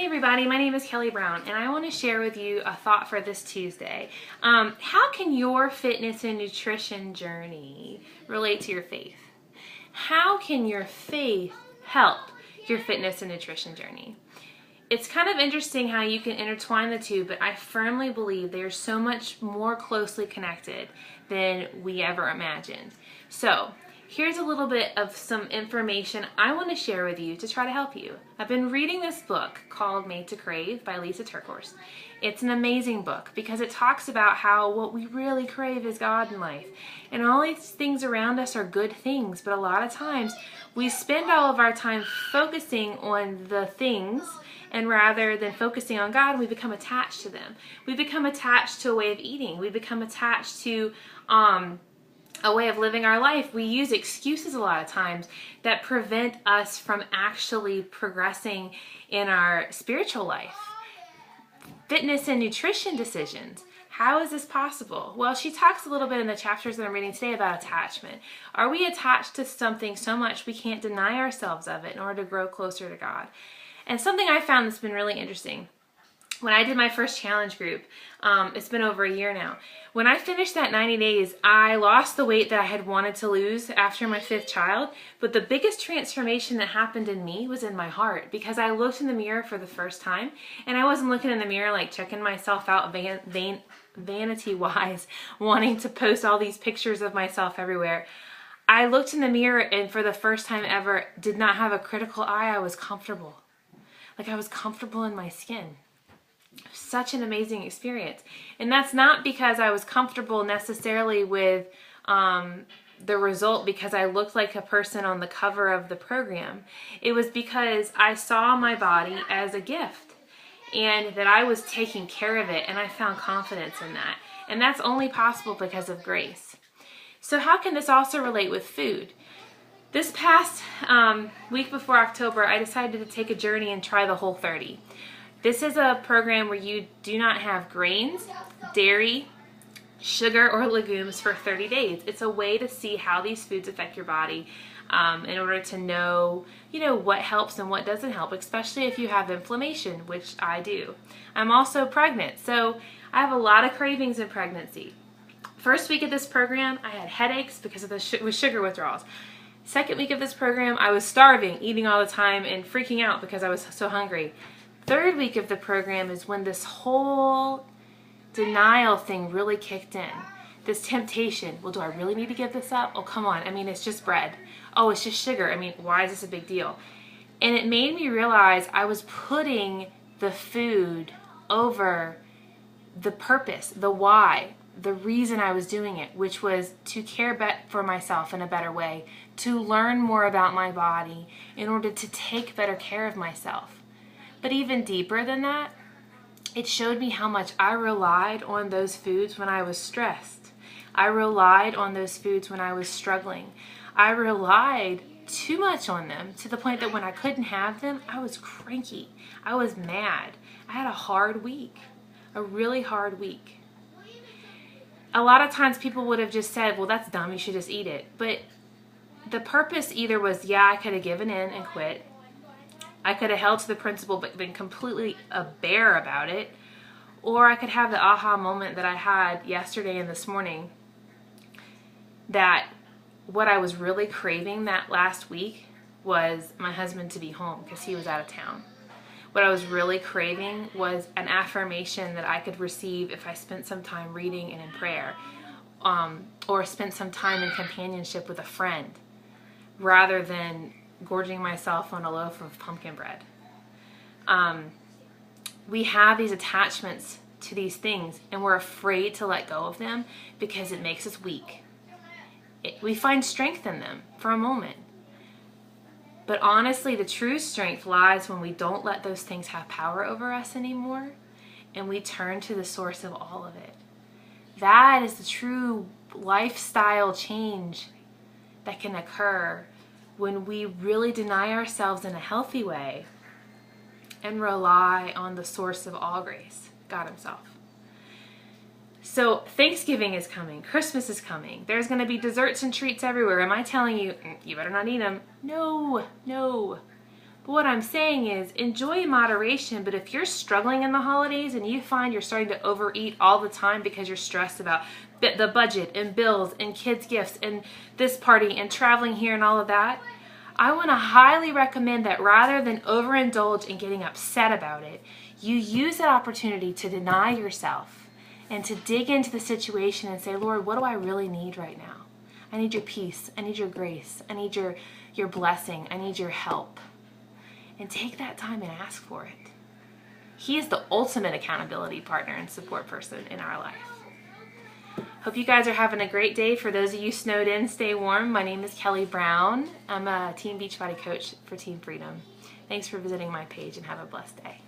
Hey everybody, my name is Kelly Brown and I want to share with you a thought for this Tuesday. How can your fitness and nutrition journey relate to your faith? How can your faith help your fitness and nutrition journey? It's kind of interesting how you can intertwine the two, but I firmly believe they are so much more closely connected than we ever imagined. So, here's a little bit of some information I want to share with you to try to help you. I've been reading this book called Made to Crave by Lisa Turkhorst. It's an amazing book because it talks about how what we really crave is God in life. And all these things around us are good things, but a lot of times we spend all of our time focusing on the things, and rather than focusing on God, we become attached to them. We become attached to a way of eating. We become attached to a way of living our life. We use excuses a lot of times that prevent us from actually progressing in our spiritual life. Fitness and nutrition decisions. How is this possible? Well, she talks a little bit in the chapters that I'm reading today about attachment. Are we attached to something so much we can't deny ourselves of it in order to grow closer to God? And something I found that's been really interesting. When I did my first challenge group, it's been over a year now. When I finished that 90 days, I lost the weight that I had wanted to lose after my 5th child. But the biggest transformation that happened in me was in my heart, because I looked in the mirror for the first time, and I wasn't looking in the mirror like checking myself out vanity-wise, wanting to post all these pictures of myself everywhere. I looked in the mirror and for the first time ever did not have a critical eye. I was comfortable. Like I was comfortable in my skin. Such an amazing experience. And that's not because I was comfortable necessarily with the result because I looked like a person on the cover of the program. It was because I saw my body as a gift and that I was taking care of it, and I found confidence in that. And that's only possible because of grace. So how can this also relate with food? This past week before October, I decided to take a journey and try the Whole30. This is a program where you do not have grains, dairy, sugar, or legumes for 30 days. It's a way to see how these foods affect your body in order to know, what helps and what doesn't help, especially if you have inflammation, which I do. I'm also pregnant, so I have a lot of cravings in pregnancy. First week of this program, I had headaches because of the sugar withdrawals. Second week of this program, I was starving, eating all the time, and freaking out because I was so hungry. Third week of the program is when this whole denial thing really kicked in. This temptation. Well, do I really need to give this up? Oh, come on. I mean, it's just bread. Oh, it's just sugar. I mean, why is this a big deal? And it made me realize I was putting the food over the purpose, the why, the reason I was doing it, which was to care for myself in a better way, to learn more about my body in order to take better care of myself. But even deeper than that, it showed me how much I relied on those foods when I was stressed. I relied on those foods when I was struggling. I relied too much on them to the point that when I couldn't have them, I was cranky. I was mad. I had a hard week, a really hard week. A lot of times people would have just said, well, that's dumb, you should just eat it. But the purpose either was, yeah, I could have given in and quit. I could have held to the principle but been completely a bear about it. Or I could have the aha moment that I had yesterday and this morning, that what I was really craving that last week was my husband to be home because he was out of town. What I was really craving was an affirmation that I could receive if I spent some time reading and in prayer, or spent some time in companionship with a friend, rather than gorging myself on a loaf of pumpkin bread. We have these attachments to these things and we're afraid to let go of them because it makes us weak. We find strength in them for a moment. But honestly, the true strength lies when we don't let those things have power over us anymore and we turn to the source of all of it. That is the true lifestyle change that can occur when we really deny ourselves in a healthy way and rely on the source of all grace, God Himself. So Thanksgiving is coming. Christmas is coming. There's going to be desserts and treats everywhere. Am I telling you, you better not eat them? No, no. But what I'm saying is enjoy moderation, but if you're struggling in the holidays and you find you're starting to overeat all the time because you're stressed about the budget and bills and kids' gifts and this party and traveling here and all of that, I want to highly recommend that rather than overindulge and getting upset about it, you use that opportunity to deny yourself and to dig into the situation and say, Lord, what do I really need right now? I need your peace. I need your grace. I need your blessing. I need your help. And take that time and ask for it. He is the ultimate accountability partner and support person in our life. Hope you guys are having a great day. For those of you snowed in, stay warm. My name is Kelly Brown. I'm a Team Beachbody coach for Team Freedom. Thanks for visiting my page and have a blessed day.